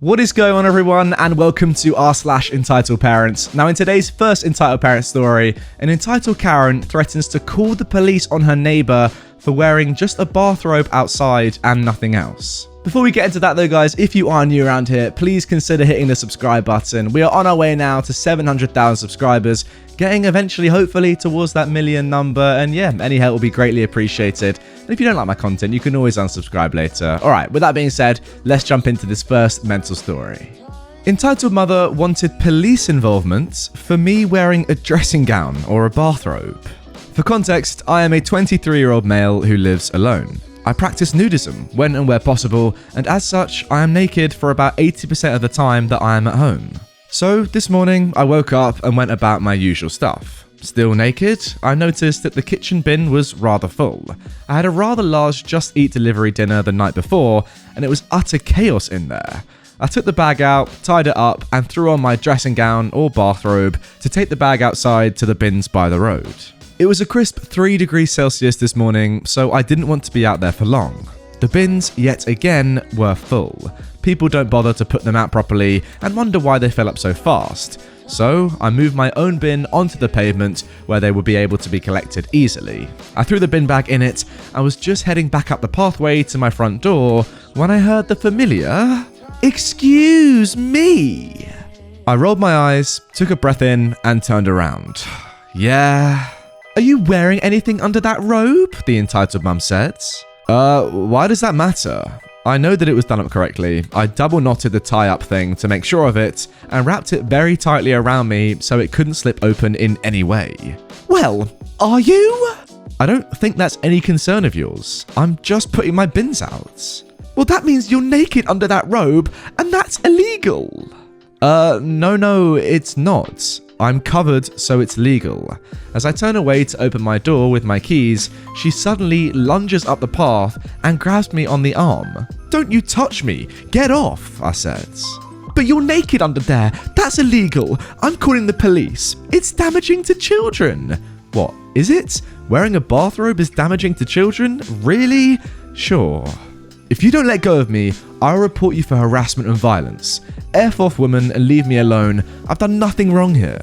What is going on, everyone, and welcome to r/EntitledParents. Now, in today's first Entitled Parent story, an entitled Karen threatens to call the police on her neighbor for wearing just a bathrobe outside and nothing else. Before we get into that though, guys, if you are new around here, please consider hitting the subscribe button. We are on our way now to 700,000 subscribers, getting eventually, hopefully, towards that million number, and yeah, any help will be greatly appreciated. And if you don't like my content, you can always unsubscribe later. Alright, with that being said, let's jump into this first mental story. Entitled mother wanted police involvement for me wearing a dressing gown or a bathrobe. For context, I am a 23-year-old male who lives alone. I practice nudism when and where possible, and as such, I am naked for about 80% of the time that I am at home. So, this morning, I woke up and went about my usual stuff. Still naked, I noticed that the kitchen bin was rather full. I had a rather large Just Eat delivery dinner the night before, and it was utter chaos in there. I took the bag out, tied it up, and threw on my dressing gown or bathrobe to take the bag outside to the bins by the road. It was a crisp 3 degrees Celsius this morning, so I didn't want to be out there for long. The bins, yet again, were full. People don't bother to put them out properly and wonder why they fill up so fast. So I moved my own bin onto the pavement where they would be able to be collected easily. I threw the bin bag in it and was just heading back up the pathway to my front door when I heard the familiar, "Excuse me." I rolled my eyes, took a breath in, and turned around. Yeah. "Are you wearing anything under that robe?" the entitled mum said. Why does that matter? I know that it was done up correctly. I double knotted the tie-up thing to make sure of it and wrapped it very tightly around me so it couldn't slip open in any way. "Well, are you?" "I don't think that's any concern of yours. I'm just putting my bins out." "Well, that means you're naked under that robe, and that's illegal." No, it's not. I'm covered, so it's legal." As I turn away to open my door with my keys, she suddenly lunges up the path and grabs me on the arm. "Don't you touch me! Get off!" I said. "But you're naked under there. That's illegal. I'm calling the police. It's damaging to children." "What, is it? Wearing a bathrobe is damaging to children? Really? Sure. If you don't let go of me, I'll report you for harassment and violence. F off, woman, and leave me alone. I've done nothing wrong here."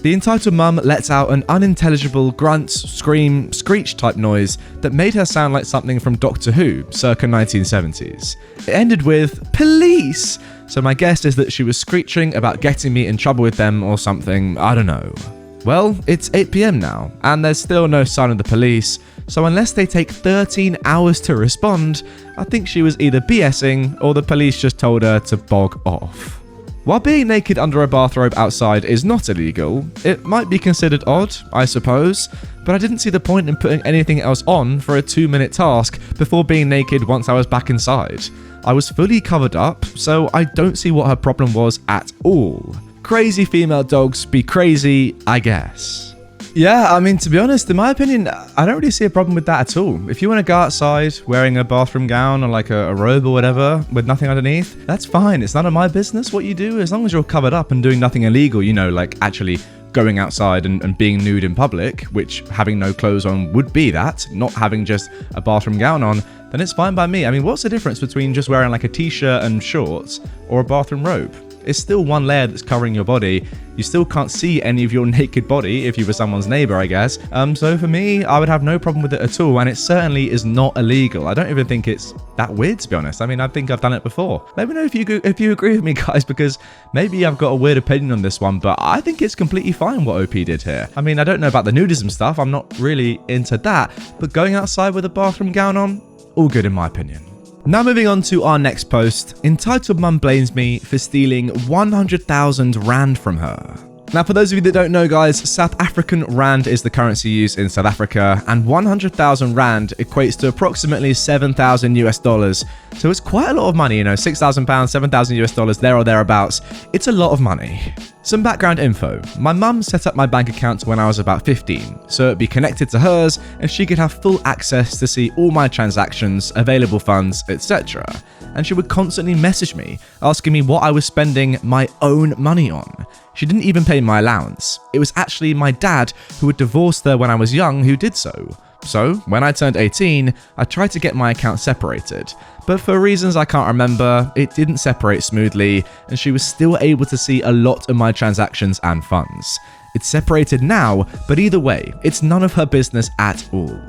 The entitled mum lets out an unintelligible grunt, scream, screech type noise that made her sound like something from Doctor Who, circa 1970s. It ended with, "Police!" So my guess is that she was screeching about getting me in trouble with them or something, I don't know. Well, it's 8 PM now, and there's still no sign of the police, so unless they take 13 hours to respond, I think she was either BSing or the police just told her to bog off. While being naked under a bathrobe outside is not illegal, it might be considered odd, I suppose, but I didn't see the point in putting anything else on for a 2-minute task before being naked once I was back inside. I was fully covered up, so I don't see what her problem was at all. Crazy female dogs be crazy, I guess. Yeah, I mean, to be honest, in my opinion, I don't really see a problem with that at all. If you want to go outside wearing a bathroom gown or like a robe or whatever with nothing underneath, that's fine. It's none of my business what you do, as long as you're covered up and doing nothing illegal, you know, like actually going outside and being nude in public, which having no clothes on would be that, not having just a bathroom gown on, then it's fine by me. I mean, what's the difference between just wearing like a t-shirt and shorts or a bathroom robe? It's still one layer that's covering your body. You still can't see any of your naked body if you were someone's neighbor, I guess. So for me, I would have no problem with it at all, and it certainly is not illegal. I don't even think it's that weird, to be honest. I mean, I think I've done it before. Let me know if you agree with me, guys, because maybe I've got a weird opinion on this one, but I think it's completely fine what OP did here. I mean, I don't know about the nudism stuff. I'm not really into that, but going outside with a bathroom gown on, all good in my opinion. Now moving on to our next post, entitled mum blames me for stealing 100,000 rand from her. Now, for those of you that don't know, guys, South African rand is the currency used in South Africa, and 100,000 rand equates to approximately $7,000 US. So it's quite a lot of money, you know, £6,000, $7,000 US, there or thereabouts. It's a lot of money. Some background info. My mum set up my bank account when I was about 15, so it'd be connected to hers and she could have full access to see all my transactions, available funds, etc. And she would constantly message me, asking me what I was spending my own money on. She didn't even pay my allowance. It was actually my dad, who had divorced her when I was young, who did so. So, when I turned 18, I tried to get my account separated, but for reasons I can't remember, it didn't separate smoothly, and she was still able to see a lot of my transactions and funds. It's separated now, but either way, it's none of her business at all.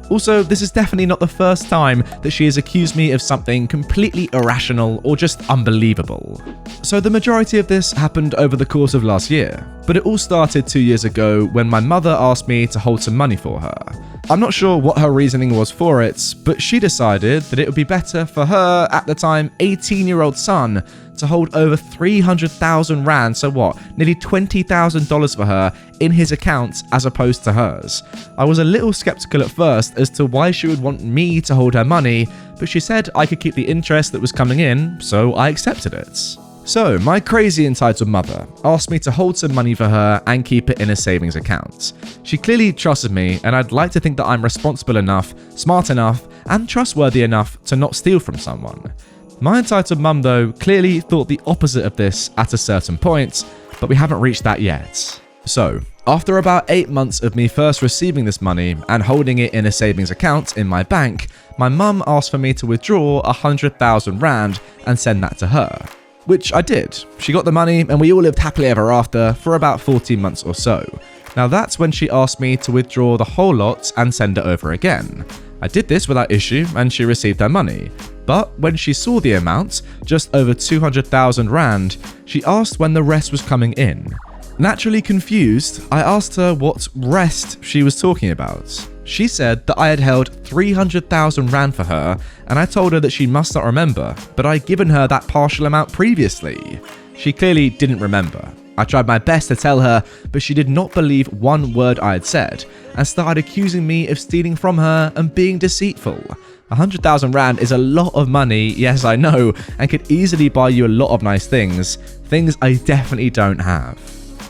Also, this is definitely not the first time that she has accused me of something completely irrational or just unbelievable. So the majority of this happened over the course of last year, but it all started 2 years ago when my mother asked me to hold some money for her. I'm not sure what her reasoning was for it, but she decided that it would be better for her, at the time, 18-year-old son to hold over 300,000 rand, so what, nearly $20,000 for her in his account as opposed to hers. I was a little skeptical at first as to why she would want me to hold her money, but she said I could keep the interest that was coming in, so I accepted it. So, my crazy entitled mother asked me to hold some money for her and keep it in a savings account. She clearly trusted me, and I'd like to think that I'm responsible enough, smart enough, and trustworthy enough to not steal from someone. My entitled mum, though, clearly thought the opposite of this at a certain point, but we haven't reached that yet. So, after about 8 months of me first receiving this money and holding it in a savings account in my bank, my mum asked for me to withdraw 100,000 rand and send that to her. Which I did. She got the money and we all lived happily ever after for about 14 months or so. Now that's when she asked me to withdraw the whole lot and send it over again. I did this without issue and she received her money. But when she saw the amount, just over 200,000 rand, she asked when the rest was coming in. Naturally confused, I asked her what rest she was talking about. She said that I had held 300,000 rand for her, and I told her that she must not remember, but I'd given her that partial amount previously. She clearly didn't remember. I tried my best to tell her, but she did not believe one word I had said, and started accusing me of stealing from her and being deceitful. 100,000 rand is a lot of money, yes I know, and could easily buy you a lot of nice things I definitely don't have.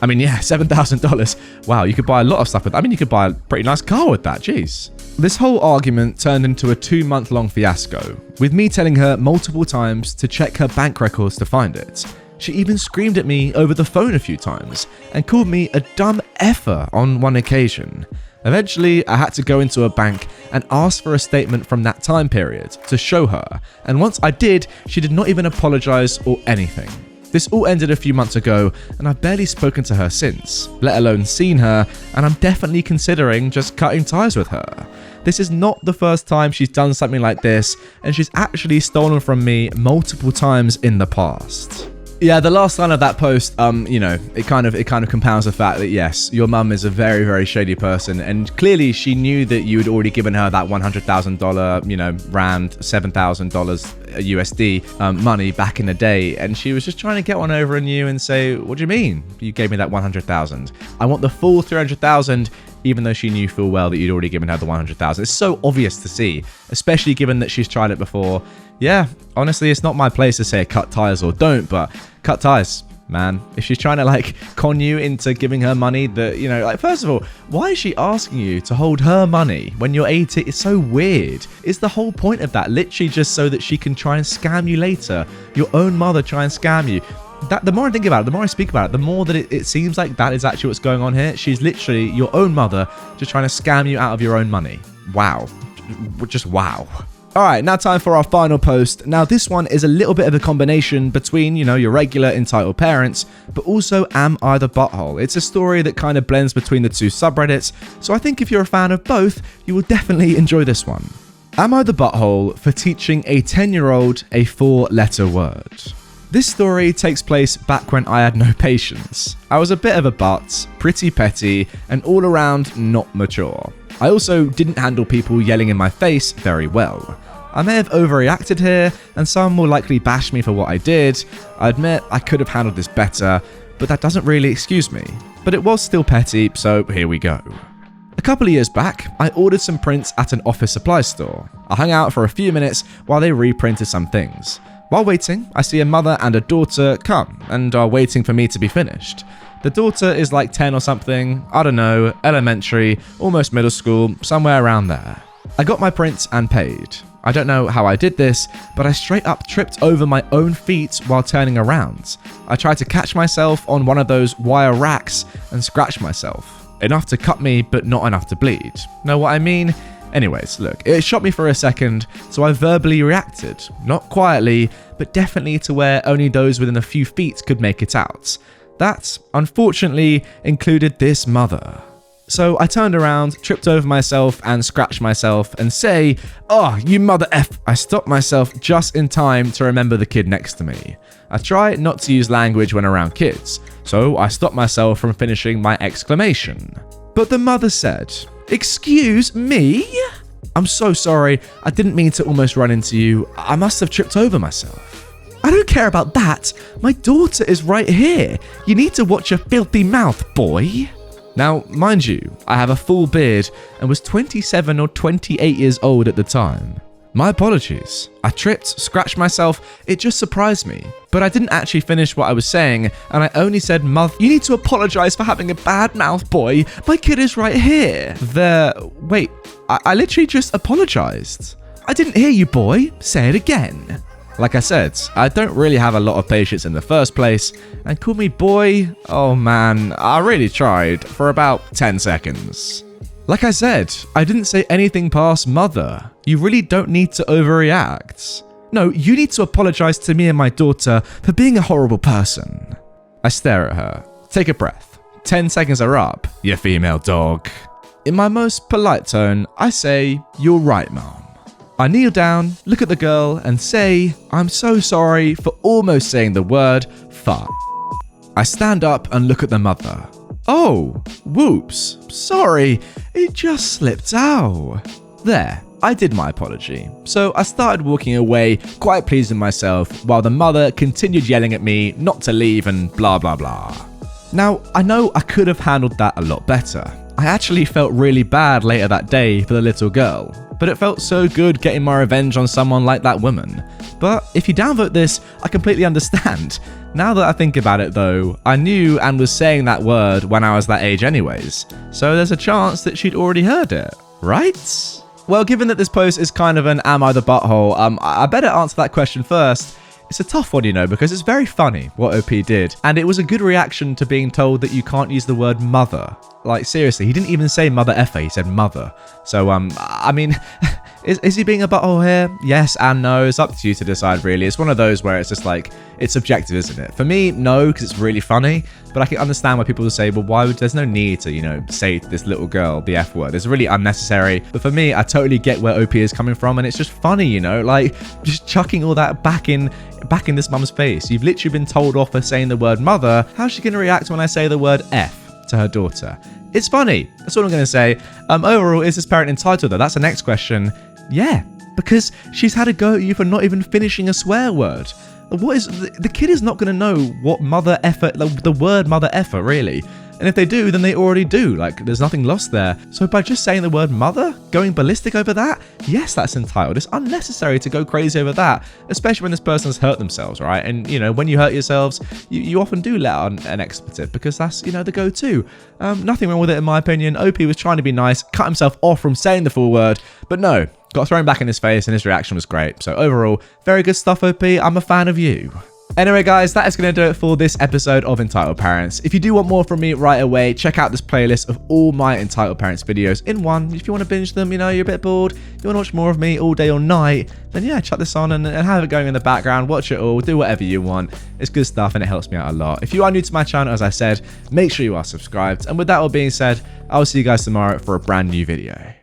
I mean, yeah, $7,000. Wow, you could buy a lot of stuff with that. I mean, you could buy a pretty nice car with that, jeez. This whole argument turned into a 2-month-long fiasco, with me telling her multiple times to check her bank records to find it. She even screamed at me over the phone a few times, and called me a dumb effer on one occasion. Eventually, I had to go into a bank and ask for a statement from that time period to show her, and once I did, she did not even apologize or anything. This all ended a few months ago, and I've barely spoken to her since, let alone seen her, and I'm definitely considering just cutting ties with her. This is not the first time she's done something like this, and she's actually stolen from me multiple times in the past. Yeah, the last line of that post, it kind of compounds the fact that yes, your mum is a very, very shady person, and clearly she knew that you had already given her that $100,000, rand, $7,000 USD money back in the day, and she was just trying to get one over on you and say, what do you mean? You gave me that 100,000. I want the full 300,000, even though she knew full well that you'd already given her the 100,000. It's so obvious to see, especially given that she's tried it before. Yeah, honestly, it's not my place to say cut ties or don't, but cut ties, man. If she's trying to con you into giving her money that, first of all, why is she asking you to hold her money when you're 18? It's so weird. Is the whole point of that literally just so that she can try and scam you later? Your own mother try and scam you? The more I think about it, the more I speak about it, the more that it seems like that is actually what's going on here. She's literally your own mother just trying to scam you out of your own money. Wow. Just wow. Alright, now time for our final post. Now this one is a little bit of a combination between, your regular entitled parents, but also Am I the Butthole? It's a story that kind of blends between the two subreddits, so I think if you're a fan of both, you will definitely enjoy this one. Am I the butthole for teaching a 10-year-old a 4-letter word? This story takes place back when I had no patience. I was a bit of a butt, pretty petty, and all around not mature. I also didn't handle people yelling in my face very well. I may have overreacted here, and some will likely bash me for what I did. I admit I could have handled this better, but that doesn't really excuse me. But it was still petty, so here we go. A couple of years back, I ordered some prints at an office supply store. I hung out for a few minutes while they reprinted some things. While waiting, I see a mother and a daughter come and are waiting for me to be finished. The daughter is like 10 or something, I don't know, elementary, almost middle school, somewhere around there. I got my prints and paid. I don't know how I did this, but I straight up tripped over my own feet while turning around. I tried to catch myself on one of those wire racks and scratch myself. Enough to cut me, but not enough to bleed. Know what I mean? Anyways, look, it shocked me for a second, so I verbally reacted. Not quietly, but definitely to where only those within a few feet could make it out. That, unfortunately, included this mother. So I turned around, tripped over myself and scratched myself and say, "Oh, you mother F." I stopped myself just in time to remember the kid next to me. I try not to use language when around kids, so I stopped myself from finishing my exclamation. But the mother said, "Excuse me? I'm so sorry, I didn't mean to almost run into you. I must have tripped over myself." "I don't care about that. My daughter is right here. You need to watch your filthy mouth, boy." Now, mind you, I have a full beard and was 27 or 28 years old at the time. My apologies. I tripped, scratched myself, it just surprised me. But I didn't actually finish what I was saying, and I only said, "Mother, you need to apologize for having a bad mouth, boy. My kid is right here." Wait, I literally just apologized. "I didn't hear you, boy. Say it again." Like I said, I don't really have a lot of patience in the first place, and call me boy? Oh man, I really tried for about 10 seconds. Like I said, I didn't say anything past mother. You really don't need to overreact. No, you need to apologize to me and my daughter for being a horrible person. I stare at her, take a breath. 10 seconds are up, you female dog. In my most polite tone, I say, "You're right, Mom." I kneel down, look at the girl, and say, "I'm so sorry for almost saying the word fuck." I stand up and look at the mother. "Oh, whoops, sorry, it just slipped out." There, I did my apology. So I started walking away, quite pleased with myself, while the mother continued yelling at me not to leave and blah blah blah. Now, I know I could have handled that a lot better. I actually felt really bad later that day for the little girl, but it felt so good getting my revenge on someone like that woman. But if you downvote this, I completely understand. Now that I think about it though, I knew and was saying that word when I was that age anyways, so there's a chance that she'd already heard it, right? Well, given that this post is kind of an am I the butthole, I better answer that question first. It's a tough one, you know, because it's very funny what OP did, and it was a good reaction to being told that you can't use the word mother. Like, seriously, he didn't even say mother effer, he said mother. So, I mean, is he being a butthole here? Yes and no, it's up to you to decide, really. It's one of those where it's just like, it's subjective, isn't it? For me, no, because it's really funny, but I can understand why people will say, well, why would, there's no need to, you know, say to this little girl the F word. It's really unnecessary. But for me, I totally get where OP is coming from, and it's just funny, you know, like, just chucking all that back in this mum's face. You've literally been told off for saying the word mother. How's she going to react when I say the word F to her daughter? It's funny. That's all I'm going to say. Overall, is this parent entitled though? That's the next question. Yeah, because she's had a go at you for not even finishing a swear word. What is the kid is not going to know what mother effer, the word mother effer, really. And if they do, then they already do. Like, there's nothing lost there. So by just saying the word mother, going ballistic over that, yes, that's entitled. It's unnecessary to go crazy over that, especially when this person's hurt themselves, right? And, you know, when you hurt yourselves, you often do let out an expletive because that's, you know, the go-to. Nothing wrong with it, in my opinion. OP was trying to be nice, cut himself off from saying the full word, but no, got thrown back in his face, and his reaction was great. So overall, very good stuff, OP. I'm a fan of you. Anyway, guys, that is going to do it for this episode of Entitled Parents. If you do want more from me right away, check out this playlist of all my Entitled Parents videos in one. If you want to binge them, you know, you're a bit bored, you want to watch more of me all day or night, then yeah, chuck this on and have it going in the background, watch it all, do whatever you want. It's good stuff and it helps me out a lot. If you are new to my channel, as I said, make sure you are subscribed. And with that all being said, I'll see you guys tomorrow for a brand new video.